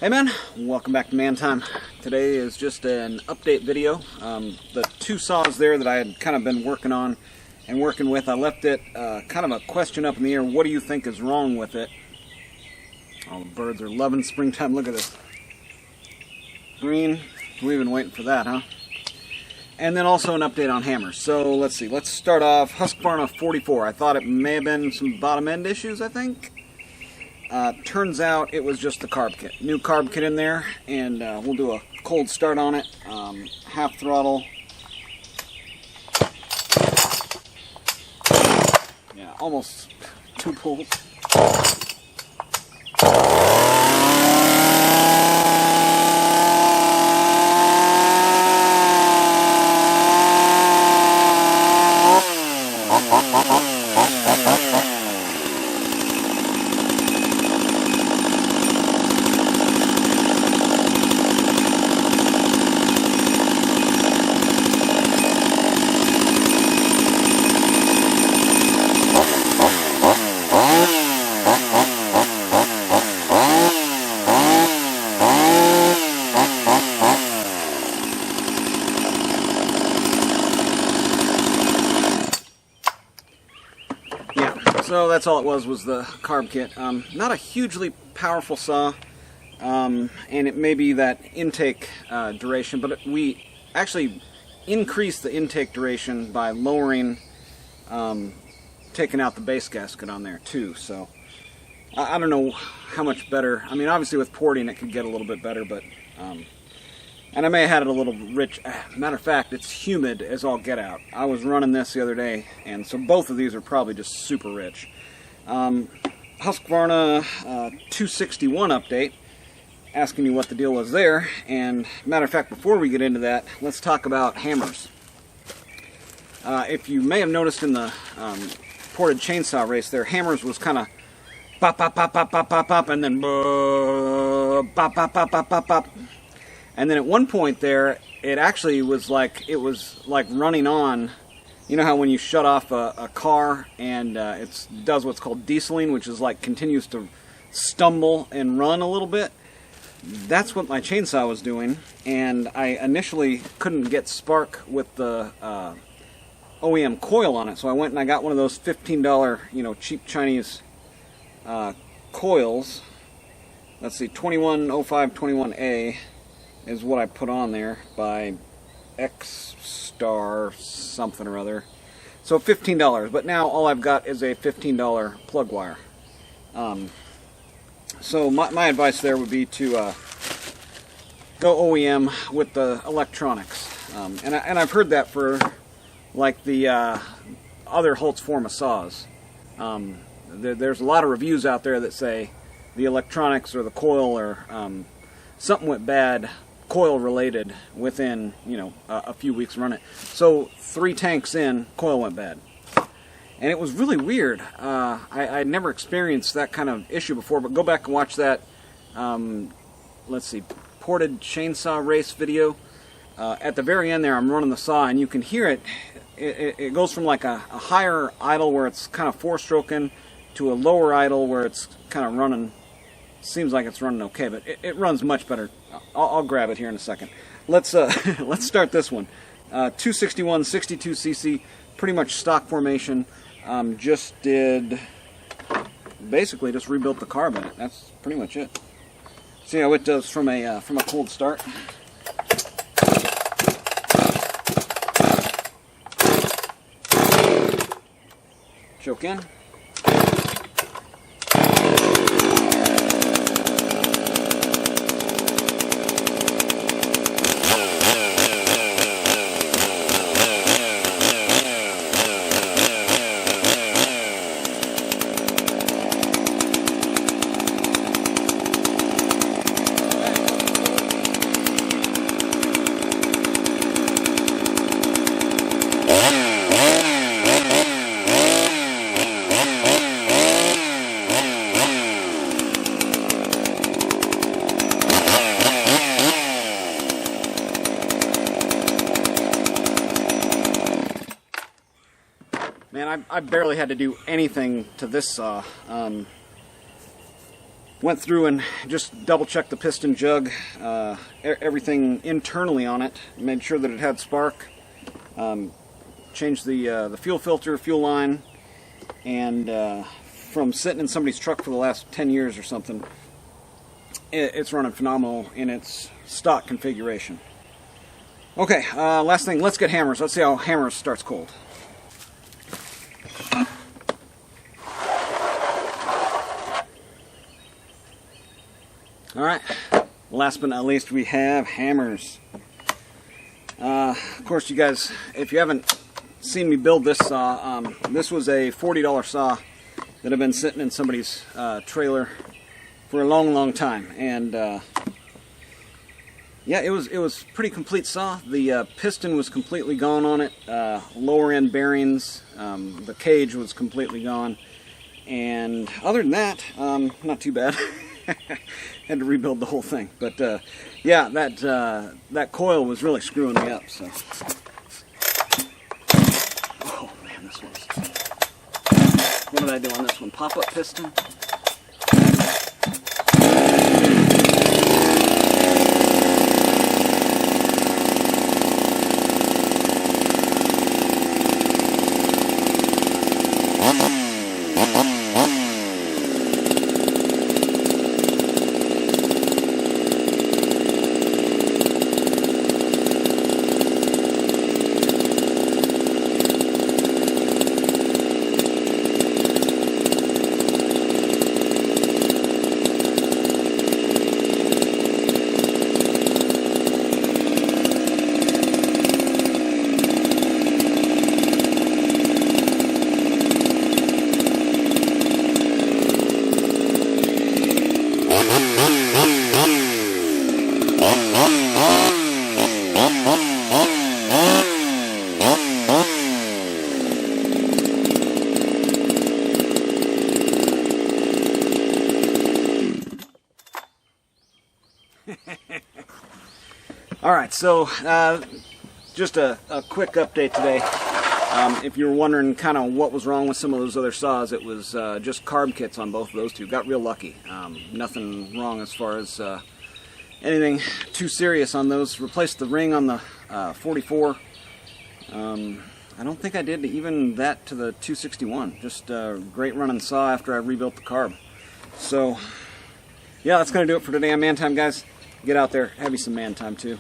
Hey man, welcome back to Man Time. Today is just an update video. The two saws there that I had kind of been working on and working with, I left it kind of a question up in the air. What do you think is wrong with it? All the birds are loving springtime. Look at this. Green. We've been waiting for that, huh? And then also an update on hammers. So let's see. Let's start off Husqvarna 44. I thought it may have been some bottom end issues, I think. Turns out it was just the carb kit. New carb kit in there, and we'll do a cold start on it. Half throttle. Yeah, almost 2 pulls. So that's all it was the carb kit. Not a hugely powerful saw, and it may be that intake duration, but we actually increased the intake duration by lowering, taking out the base gasket on there too. So I don't know how much better. I mean, obviously with porting it could get a little bit better, but and I may have had it a little rich. Matter of fact, it's humid as all get out. I was running this the other day, and so both of these are probably just super rich. Husqvarna 261 update, asking you what the deal was there. And matter of fact, before we get into that, let's talk about hammers. If you may have noticed in the ported chainsaw race there, hammers was kind of pop, pop, pop, pop, pop, pop, pop, and then pop, pop, pop, pop, pop, pop. And then at one point there, it actually was like, running on, you know how when you shut off a car and it does what's called dieseling, which is like continues to stumble and run a little bit? That's what my chainsaw was doing, and I initially couldn't get spark with the OEM coil on it, so I went and I got one of those $15, cheap Chinese coils. Let's see, 210521A. Is what I put on there by X Star something or other. So $15, but now all I've got is a $15 plug wire. So my advice there would be to go OEM with the electronics. And I've heard that for like the other Husqvarna saws. There's a lot of reviews out there that say the electronics or the coil or something went bad, coil related, within a few weeks running. So 3 tanks in, coil went bad, and it was really weird. I'd never experienced that kind of issue before. But go back and watch that. Let's see, ported chainsaw race video. At the very end there, I'm running the saw, and you can hear it. It goes from like a higher idle where it's kind of 4-stroking to a lower idle where it's kind of running. Seems like it's running okay, but it runs much better. I'll grab it here in a second. Let's let's start this one. 261 62cc, pretty much stock formation. Basically just rebuilt the carb in it. That's pretty much it. See how it does from a cold start. Choke in. Man, I barely had to do anything to this saw. Went through and just double checked the piston jug, everything internally on it, made sure that it had spark, changed the fuel filter, fuel line, and from sitting in somebody's truck for the last 10 years or something, it's running phenomenal in its stock configuration. Okay, last thing, let's get hammers. Let's see how hammers starts cold. Alright, last but not least, we have hammers. Of course, you guys, if you haven't seen me build this saw, this was a $40 saw that had been sitting in somebody's trailer for a long time, and yeah, it was pretty complete saw. The piston was completely gone on it, lower end bearings, the cage was completely gone, and other than that, not too bad. Had to rebuild the whole thing, but yeah, that coil was really screwing me up. So, oh man, this was. What did I do on this one? Pop-up piston. Alright, so just a quick update today. If you were wondering kind of what was wrong with some of those other saws, it was just carb kits on both of those two. Got real lucky. Nothing wrong as far as anything too serious on those. Replaced the ring on the 44. I don't think I did even that to the 261. Just a great running saw after I rebuilt the carb. So, yeah, that's going to do it for today on Man Time, guys. Get out there, have you some man time too.